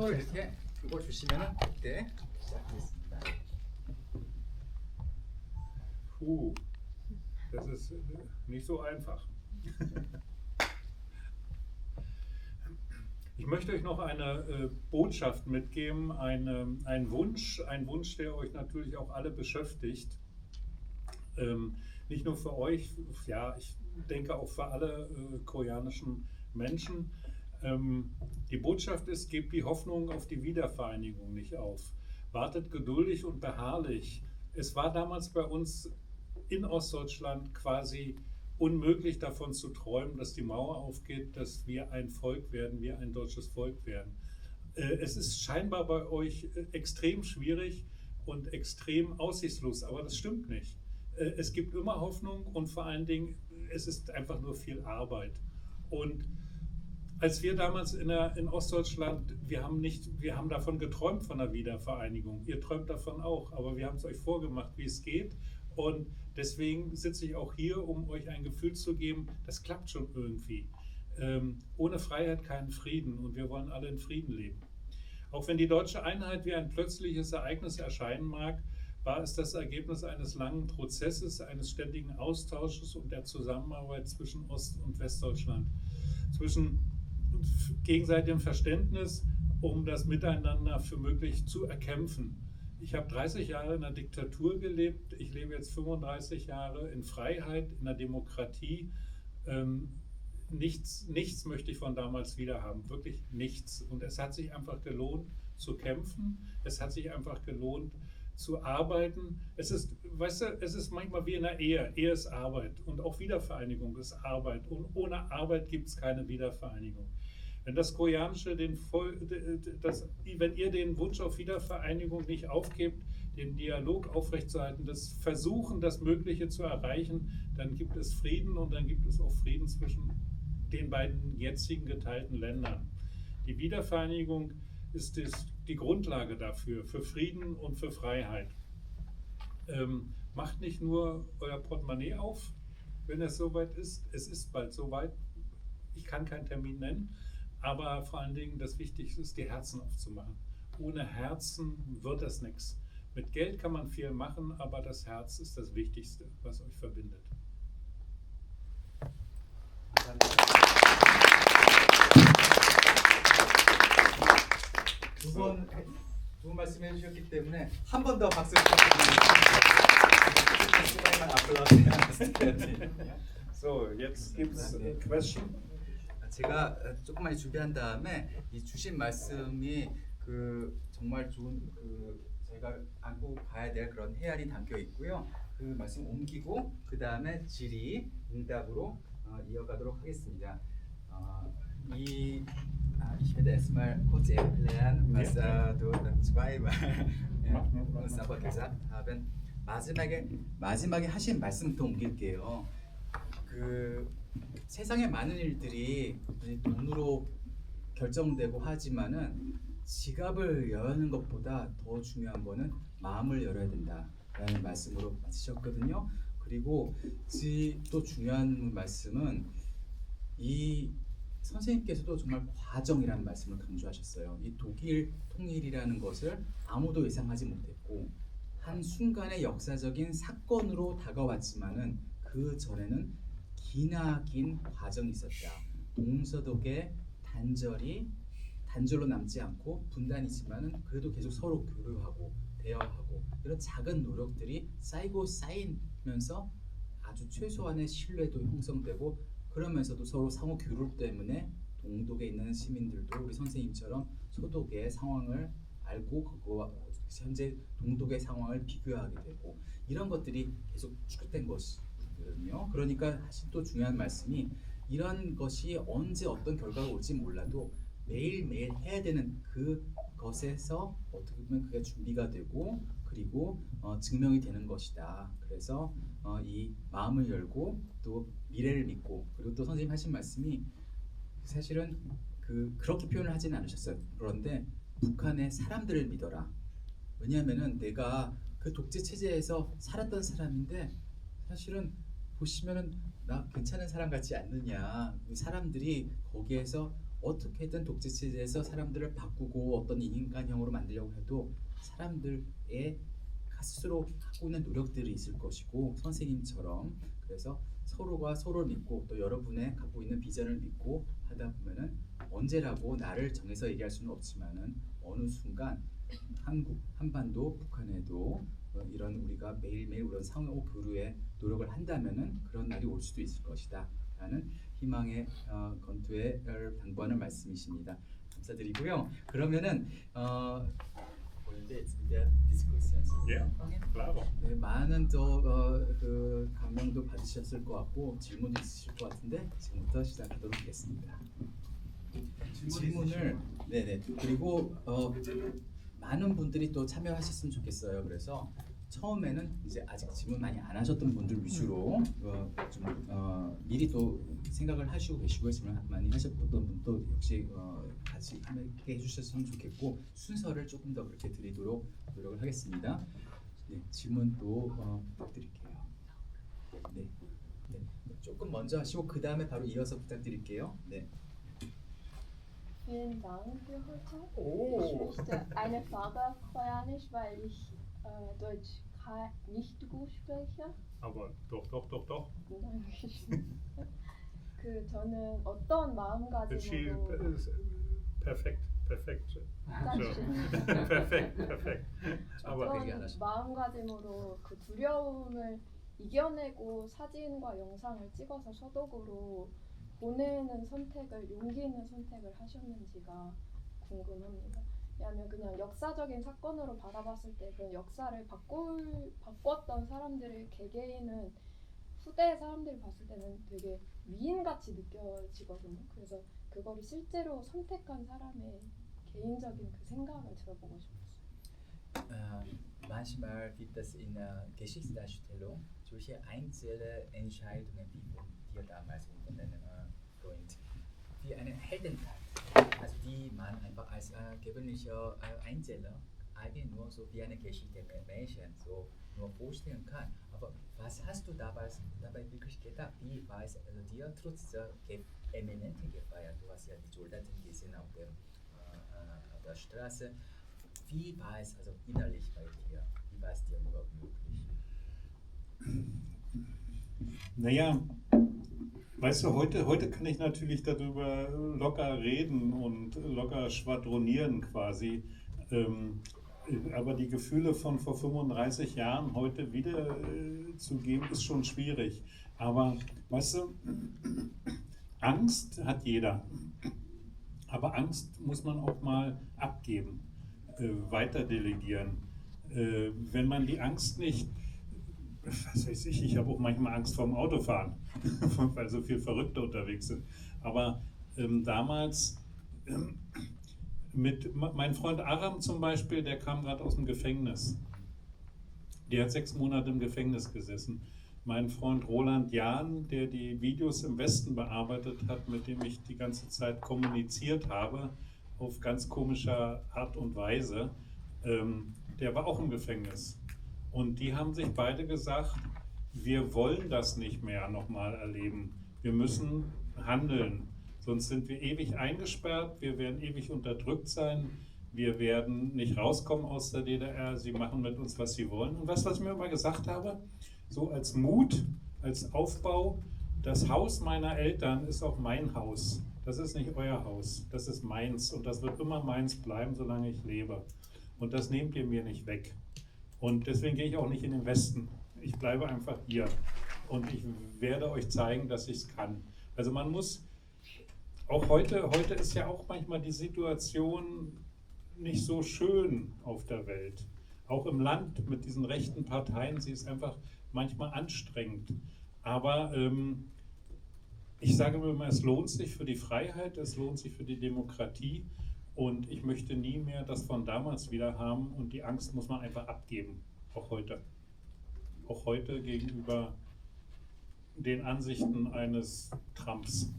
손을 이렇게 이걸 주시면은 그때 시작하겠습니다. Das ist nicht so einfach. Ich möchte euch noch eine Botschaft mitgeben, ein Wunsch, der euch natürlich auch alle beschäftigt. Nicht nur für euch, ja, ich denke auch für alle koreanischen Menschen. Die Botschaft ist, gebt die Hoffnung auf die Wiedervereinigung nicht auf. Wartet geduldig und beharrlich. Es war damals bei uns in Ostdeutschland quasi unmöglich davon zu träumen, dass die Mauer aufgeht, dass wir ein Volk werden, wir ein deutsches Volk werden. Es ist scheinbar bei euch extrem schwierig und extrem aussichtslos, aber das stimmt nicht. Es gibt immer Hoffnung und vor allen Dingen, es ist einfach nur viel Arbeit. Und als wir damals in Ostdeutschland, wir haben davon geträumt von der Wiedervereinigung. Ihr träumt davon auch, aber wir haben es euch vorgemacht, wie es geht. Und deswegen sitze ich auch hier, um euch ein Gefühl zu geben, das klappt schon irgendwie. Ohne Freiheit keinen Frieden und wir wollen alle in Frieden leben. Auch wenn die deutsche Einheit wie ein plötzliches Ereignis erscheinen mag, war es das Ergebnis eines langen Prozesses, eines ständigen Austausches und der Zusammenarbeit zwischen Ost- und Westdeutschland, zwischen gegenseitigem Verständnis, um das Miteinander für möglich zu erkämpfen. Ich habe 30 Jahre in der Diktatur gelebt, ich lebe jetzt 35 Jahre in Freiheit, in der Demokratie. Nichts möchte ich von damals wieder haben, wirklich nichts. Und es hat sich einfach gelohnt zu kämpfen, es hat sich einfach gelohnt zu arbeiten. Es ist, weißt du, es ist manchmal wie in der Ehe. Ehe ist Arbeit und auch Wiedervereinigung ist Arbeit. Und ohne Arbeit gibt es keine Wiedervereinigung. Wenn das Koreanische, wenn ihr den Wunsch auf Wiedervereinigung nicht aufgebt, den Dialog aufrechtzuerhalten, das Versuchen, das Mögliche zu erreichen, dann gibt es Frieden und dann gibt es auch Frieden zwischen den beiden jetzigen geteilten Ländern. Die Wiedervereinigung ist die Grundlage dafür, für Frieden und für Freiheit. Macht nicht nur euer Portemonnaie auf, wenn es soweit ist. Es ist bald soweit. Ich kann keinen Termin nennen, aber vor allen Dingen das Wichtigste ist, die Herzen aufzumachen. Ohne Herzen wird das nichts. Mit Geld kann man viel machen, aber das Herz ist das Wichtigste, was euch verbindet. 두 분 말씀해 주셨기 때문에 한 번 더 박수 부탁드립니다. So, jetzt gibt's a question. 제가 조금만 준비한 다음에 이 주신 말씀이 정말 좋은 저희가 안고 가야 될 그런 헤아리 담겨 있고요. 그 말씀 옮기고 그 다음에 질의 응답으로 이어가도록 하겠습니다. Ich werde erstmal kurz erklären, was du zweimal aber gesagt haben. 마지막에 하신 말씀부터 옮길게요. 세상의 많은 일들이 돈으로 결정되고 하지만은 지갑을 여는 것보다 더 중요한 거는 마음을 열어야 된다라는 말씀으로 마치셨거든요. 그리고 또 중요한 말씀은 이 선생님께서도 정말 과정이라는 말씀을 강조하셨어요. 이 독일 통일이라는 것을 아무도 예상하지 못했고 한 순간의 역사적인 사건으로 다가왔지만은 그 전에는 기나긴 과정이 있었다. 동서독의 단절로 남지 않고 분단이지만은 그래도 계속 서로 교류하고 대화하고 이런 작은 노력들이 쌓이면서 아주 최소한의 신뢰도 형성되고 그러면서도 서로 상호 교류 때문에 동독에 있는 시민들도 우리 선생님처럼 서독의 상황을 알고 그거와 현재 동독의 상황을 비교하게 되고 이런 것들이 계속 축적된 것이거든요. 그러니까 사실 또 중요한 말씀이 이런 것이 언제 어떤 결과가 올지 몰라도 매일매일 해야 되는 그것에서 어떻게 보면 그게 준비가 되고 그리고 증명이 되는 것이다. 그래서 이 마음을 열고 또 미래를 믿고 그리고 또 선생님 하신 말씀이 사실은 그렇게 표현을 하지는 않으셨어요. 그런데 북한의 사람들을 믿어라. 왜냐하면은 내가 그 독재 체제에서 살았던 사람인데 사실은 보시면은 나 괜찮은 사람 같지 않느냐. 사람들이 거기에서 어떻게든 독재 체제에서 사람들을 바꾸고 어떤 인간형으로 만들려고 해도 사람들의 스스로 하고 있는 노력들이 있을 것이고 선생님처럼 그래서 서로가 서로를 믿고 또 여러분의 갖고 있는 비전을 믿고 하다 보면은 언제라고 나를 정해서 얘기할 수는 없지만은 어느 순간 한국 한반도 북한에도 이런 우리가 매일매일 이런 상호 교류에 노력을 한다면은 그런 날이 올 수도 있을 것이다 라는 희망의 건투의 당부하는 말씀이십니다. 감사드리고요. 그러면은 Ja, claro. 네, 많은 또 그 감명도 받으셨을 것 같고 질문도 있으실 것 같은데 지금부터 시작하도록 하겠습니다. 질문을 네네 그리고 많은 분들이 또 참여하셨으면 좋겠어요. 그래서 처음에는 이제 아직 질문 많이 안 하셨던 분들 위주로 좀 미리 또 생각을 하시고 계시고요. 질문 많이 하셨던 분도 역시 같이 함께 해주셨으면 좋겠고 순서를 조금 더 그렇게 드리도록 노력을 하겠습니다. 네, 질문도 부탁드릴게요. 네, 네, 조금 먼저 하시고 그 다음에 바로 이어서 부탁드릴게요. 네. Vielen Dank für heute. Oh. Ich möchte eine Frage auf Koreanisch, weil ich Deutsch nicht gut spreche. Aber doch. 그 저는 어떤 She, 마음가짐으로 perfekt. So. perfekt. Aber 얘기 안 어떤 하셔도 마음가짐으로 그 두려움을 이겨내고 사진과 영상을 찍어서 서독으로 보내는 선택을 용기 있는 선택을 하셨는지가 궁금합니다. 왜냐하면 그냥 역사적인 사건으로 바라봤을 때 그 역사를 바꿨던 사람들의 개개인은 후대 사람들이 봤을 때는 되게 위인같이 느껴지거든요. 그래서 그거를 실제로 선택한 사람의 개인적인 그 생각을 들어보고 싶었어요. Manchmal gibt es in der Geschichtsdarstellung solche einzelne Entscheidungen, die wir damals unternehmen sind, wie eine Heldentat. Also die man einfach als gewöhnlicher Einzelner eigentlich nur so wie eine Geschichte Menschen so nur vorstellen kann. Aber was hast du dabei wirklich gedacht? Wie war es dir trotz der eminenten Gefahr? Du hast ja die Soldaten gesehen auf der Straße. Wie war es also innerlich bei dir? Wie war es dir überhaupt möglich? Naja, weißt du, heute kann ich natürlich darüber locker reden und locker schwadronieren quasi. Aber die Gefühle von vor 35 Jahren heute wieder zu geben, ist schon schwierig. Aber weißt du, Angst hat jeder. Aber Angst muss man auch mal abgeben, weiter delegieren. Wenn man die Angst nicht, was weiß ich habe auch manchmal Angst vorm Autofahren, weil so viele Verrückte unterwegs sind. Aber damals mit mein Freund Aram zum Beispiel, der kam gerade aus dem Gefängnis. Der hat 6 Monate im Gefängnis gesessen. Mein Freund Roland Jahn, der die Videos im Westen bearbeitet hat, mit dem ich die ganze Zeit kommuniziert habe, auf ganz komischer Art und Weise, der war auch im Gefängnis. Und die haben sich beide gesagt, wir wollen das nicht mehr nochmal erleben. Wir müssen handeln. Sonst sind wir ewig eingesperrt, wir werden ewig unterdrückt sein, wir werden nicht rauskommen aus der DDR, sie machen mit uns, was sie wollen. Und was ich mir immer gesagt habe, so als Mut, als Aufbau, das Haus meiner Eltern ist auch mein Haus. Das ist nicht euer Haus, das ist meins und das wird immer meins bleiben, solange ich lebe. Und das nehmt ihr mir nicht weg. Und deswegen gehe ich auch nicht in den Westen. Ich bleibe einfach hier und ich werde euch zeigen, dass ich es kann. Also man muss... Auch heute ist ja auch manchmal die Situation nicht so schön auf der Welt. Auch im Land mit diesen rechten Parteien, sie ist einfach manchmal anstrengend. Aber ich sage mir immer, es lohnt sich für die Freiheit, es lohnt sich für die Demokratie und ich möchte nie mehr das von damals wieder haben und die Angst muss man einfach abgeben, auch heute. Auch heute gegenüber den Ansichten eines Trumps.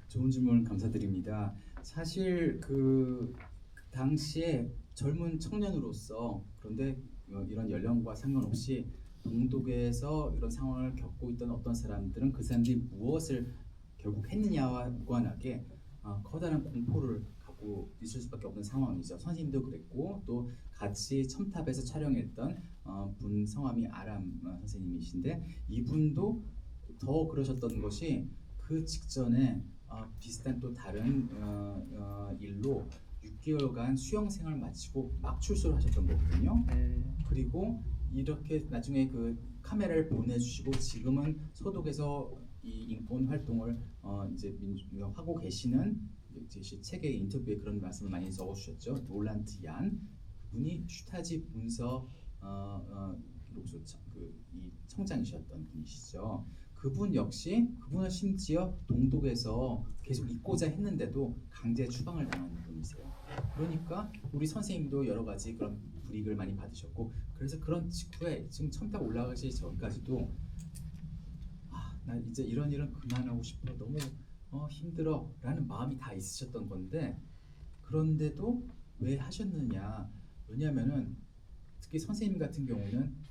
좋은 질문 감사드립니다. 사실 그 당시에 젊은 청년으로서 그런데 이런 연령과 상관없이 동독에서 이런 상황을 겪고 있던 어떤 사람들은 그 사람들이 무엇을 결국 했느냐와 무관하게 커다란 공포를 갖고 있을 수밖에 없는 상황이죠. 선생님도 그랬고 또 같이 첨탑에서 촬영했던 분 성함이 아람 선생님이신데 이분도 더 그러셨던 것이 그 직전에 비슷한 또 다른 일로 6개월간 수영생활 마치고 막 출소를 하셨던 거거든요. 그리고 이렇게 나중에 그 카메라를 보내주시고 지금은 소독에서 이 인권 활동을 이제 하고 계시는 제 책의 인터뷰에 그런 말씀을 많이 적어주셨죠. 롤란트 얀 그분이 슈타지 문서 기록소 이 청장이셨던 분이시죠. 그분은 심지어 동독에서 계속 있고자 했는데도 강제 추방을 당한 분이세요. 그러니까 우리 선생님도 여러 가지 그런 불이익을 많이 받으셨고 그래서 그런 직후에 지금 첨탑 올라가기 전까지도 나 이제 이런 일은 그만하고 싶어 너무 힘들어 라는 마음이 다 있으셨던 건데 그런데도 왜 하셨느냐 왜냐면은 특히 선생님 같은 경우는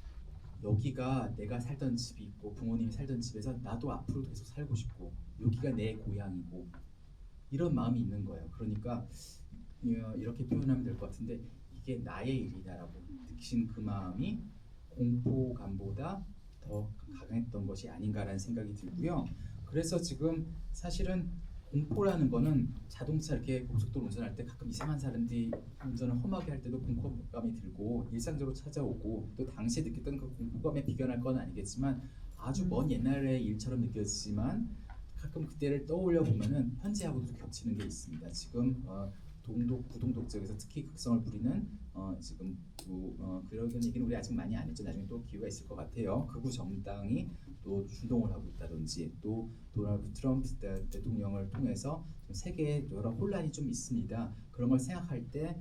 여기가 내가 살던 집이 있고 부모님이 살던 집에서 나도 앞으로도 계속 살고 싶고 여기가 내 고향이고 이런 마음이 있는 거예요. 그러니까 이렇게 표현하면 될 것 같은데 이게 나의 일이다라고 느끼신 그 마음이 공포감보다 더 강했던 것이 아닌가라는 생각이 들고요. 그래서 지금 사실은 공포라는 거는 자동차 이렇게 고속도로 운전할 때 가끔 이상한 사람들이 운전을 험하게 할 때도 공포감이 들고 일상적으로 찾아오고 또 당시에 느꼈던 그 공포감에 비견할 건 아니겠지만 아주 먼 옛날의 일처럼 느껴지지만 가끔 그때를 떠올려 보면은 현재하고도 겹치는 게 있습니다. 지금 동독 부동독 지역에서 특히 극성을 부리는 지금 그런 얘기는 우리 아직 많이 안 했죠. 나중에 또 기회가 있을 것 같아요. 극우 정당이 또 출동을 하고 있다든지 또 도널드 트럼프 대통령을 통해서 세계에 여러 혼란이 좀 있습니다. 그런 걸 생각할 때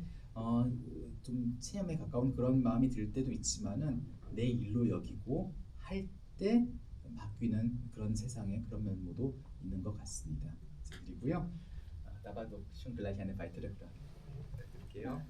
좀 체험에 가까운 그런 마음이 들 때도 있지만은 내 일로 여기고 할 때 바뀌는 그런 세상에 그런 면모도 있는 것 같습니다. 그리고요. 나바도 schon gleich eine weitere Frage 부탁드릴게요.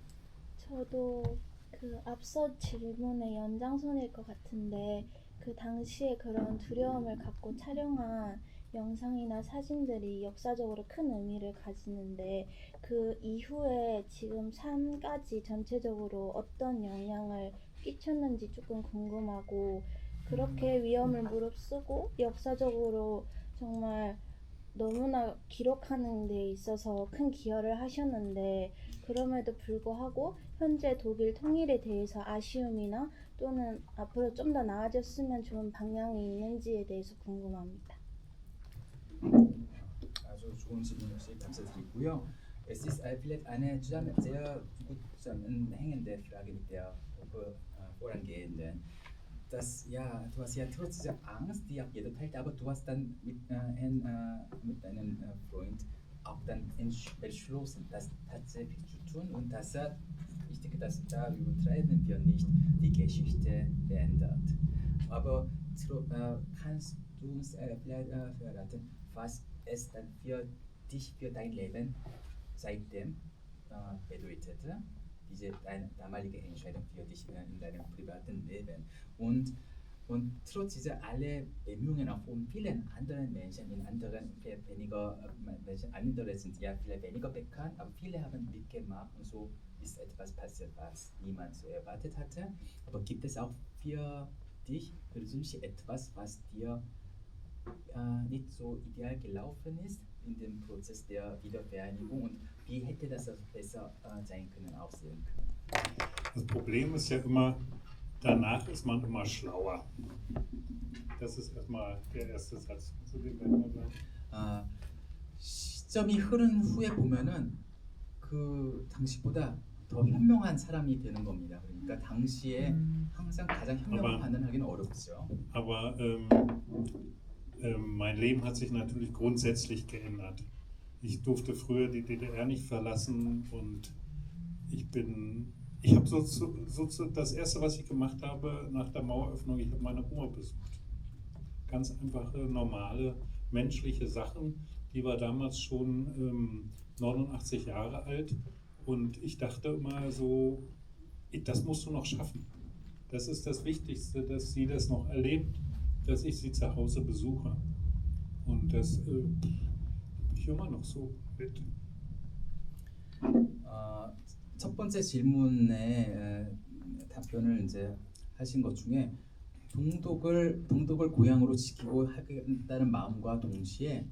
저도 그 앞서 질문의 연장선일 것 같은데 그 당시에 그런 두려움을 갖고 촬영한 영상이나 사진들이 역사적으로 큰 의미를 가지는데 그 이후에 지금 삶까지 전체적으로 어떤 영향을 끼쳤는지 조금 궁금하고 그렇게 위험을 무릅쓰고 역사적으로 정말 너무나 기록하는 데 있어서 큰 기여를 하셨는데 그럼에도 불구하고 현재 독일 통일에 대해서 아쉬움이나 또는 앞으로 좀 더 나아졌으면 좋은 방향이 있는지에 대해서 궁금합니다. 아주 좋은 질문 역시 감사드리고요. Es ist vielleicht eine sehr gut zusammenhängende Frage mit der vorangehenden. Du hast ja trotz dieser Angst, die auch jeder teilt, aber du hast dann mit deinem Freund auch dann beschlossen, das tatsächlich zu tun und ich denke, dass da übertreiben wir nicht, die Geschichte verändert. Aber kannst du uns vielleicht verraten, was es dann für dich, für dein Leben seitdem bedeutete? Deine damalige Entscheidung für dich in deinem privaten Leben und trotz dieser alle Bemühungen auch von vielen anderen Menschen in anderen vielleicht weniger Menschen, andere sind ja vielleicht weniger bekannt, aber viele haben mitgemacht und so ist etwas passiert, was niemand so erwartet hatte. Aber gibt es auch für dich persönlich etwas, was dir nicht so ideal gelaufen ist in dem Prozess der Wiedervereinigung und wie hätte das besser sein können, aussehen können? Das Problem ist ja immer, danach ist man immer schlauer. Das ist erstmal der erste Satz. Zu dem werden wir sagen. 시점이 흐른 후에 보면은 그 당시보다 더 현명한 사람이 되는 겁니다. 그러니까 당시에 항상 가장 현명한 판단하기는 어렵죠. Aber mein Leben hat sich natürlich grundsätzlich geändert. Ich durfte früher die DDR nicht verlassen und ich habe das erste, was ich gemacht habe nach der Maueröffnung, ich habe meine Oma besucht. Ganz einfache, normale, menschliche Sachen. Die war damals schon 89 Jahre alt und ich dachte immer so, das musst du noch schaffen. Das ist das Wichtigste, dass sie das noch erlebt, dass ich sie zu Hause besuche. Und das ich immer noch so mit. 첫 번째 질문에 답변을 이제 하신 것 중에 동독을 고향으로 지키고 하겠다는 마음과 동시에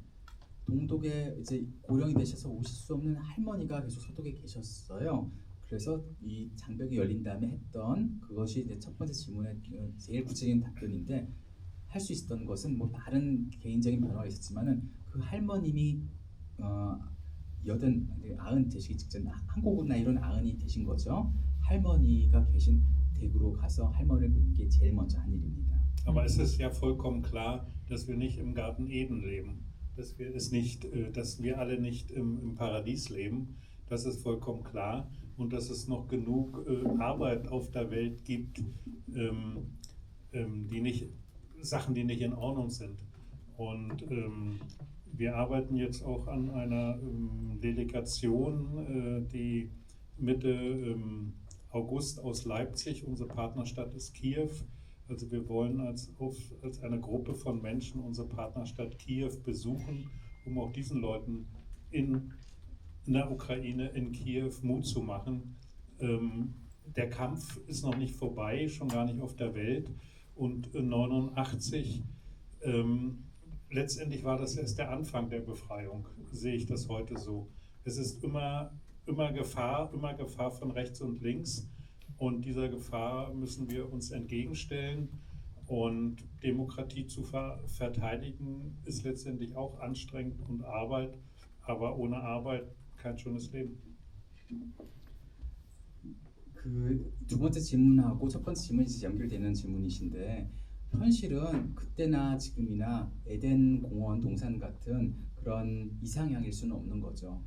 동독에 이제 고령이 되셔서 오실 수 없는 할머니가 계속 서독에 계셨어요. 그래서 이 장벽이 열린 다음에 했던 그것이 이제 첫 번째 질문의 제일 구체적인 답변인데, 할 수 있었던 것은 뭐 다른 개인적인 변화가 있었지만은 그 할머님이 90 되시기 직전 한국은 이런 90이 되신 거죠. 할머니가 계신 댁으로 가서 할머니를 뵙는 게 제일 먼저 한 일입니다. Aber es ist ja vollkommen klar, dass wir nicht im Garten Eden leben, dass wir alle nicht im Paradies leben. Das ist vollkommen klar und dass es noch genug Arbeit auf der Welt gibt, Sachen, die nicht in Ordnung sind. Und wir arbeiten jetzt auch an einer Delegation, die Mitte August aus Leipzig, unsere Partnerstadt ist Kiew. Also wir wollen als eine Gruppe von Menschen unsere Partnerstadt Kiew besuchen, um auch diesen Leuten in der Ukraine, in Kiew Mut zu machen. Der Kampf ist noch nicht vorbei, schon gar nicht auf der Welt. Und 89, letztendlich war das erst der Anfang der Befreiung, sehe ich das heute so. Es ist immer Gefahr von rechts und links. Und dieser Gefahr müssen wir uns entgegenstellen. Und Demokratie zu verteidigen ist letztendlich auch anstrengend und Arbeit. Aber ohne Arbeit kein schönes Leben. 그 두 번째 질문하고 첫 번째 질문이 연결되는 질문이신데, 현실은 그때나 지금이나 에덴 공원 동산 같은 그런 이상향일 수는 없는 거죠.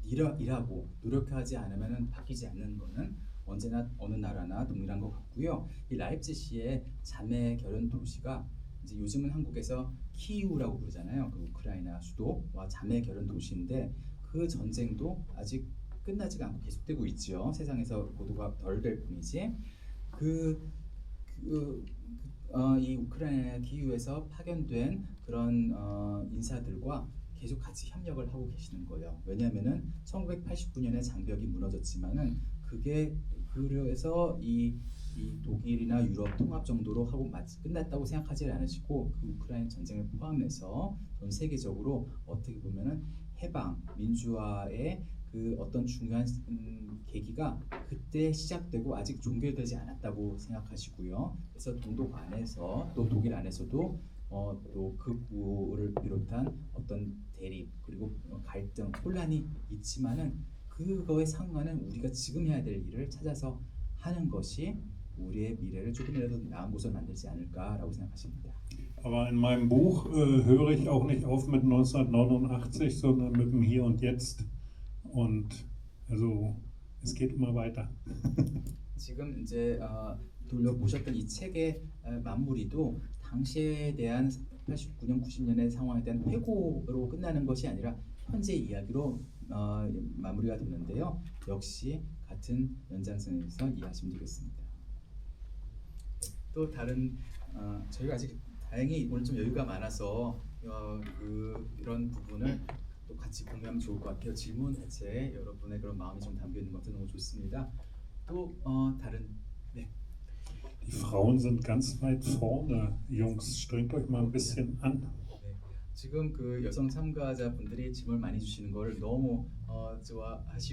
일하고 노력하지 않으면 바뀌지 않는 거는 언제나 어느 나라나 동일한 것 같고요. 이 라입지시의 자매 결연 도시가 이제 요즘은 한국에서 키이우라고 부르잖아요. 그 우크라이나 수도와 자매 결연 도시인데, 그 전쟁도 아직 끝나지가 않고 계속되고 있죠. 세상에서 보도가 덜 될 뿐이지. 이 우크라이나 키이우에서 파견된 그런 인사들과 계속 같이 협력을 하고 계시는 거예요. 왜냐하면은 1989년에 장벽이 무너졌지만은 그래서 이 독일이나 유럽 통합 정도로 하고 끝났다고 생각하지 않으시고, 그 우크라이나 전쟁을 포함해서 전 세계적으로 어떻게 보면은 해방, 민주화의 그 어떤 중요한 계기가 그때 시작되고 아직 종결되지 않았다고 생각하시고요. 그래서 동독 안에서 또 독일 안에서도 또 극우를 비롯한 어떤 대립 그리고 갈등, 혼란이 있지만은 그거에 상관은 우리가 지금 해야 될 일을 찾아서 하는 것이 우리의 미래를 조금이라도 나은 곳으로 만들지 않을까라고 생각하십니다. Aber in meinem Buch höre ich auch nicht auf mit 1989, sondern mit dem Hier und Jetzt. Und also es geht immer weiter. 지금 이제 돌려보셨던 이 책의 마무리도 당시에 대한 89년, 90년의 상황에 대한 회고로 끝나는 것이 아니라 현재 이야기로 마무리가 되는데요. 역시 같은 연장선에서 이해하시면 되겠습니다. 또 다른 저희가 아직 다행히 오늘 좀 여유가 많아서 이런 부분을 또 같이 공유하면 좋을 것 같아요. 질문 자체에 여러분의 그런 마음이 좀 담겨 있는 것 같아서 너무 좋습니다. 또 다른 네. Die Frauen sind ganz weit vorne, Jungs. Strengt euch mal ein bisschen an. 네. 지금 그 여성 참가자분들이 질문을 많이 주시는 걸 너무 좋아하시고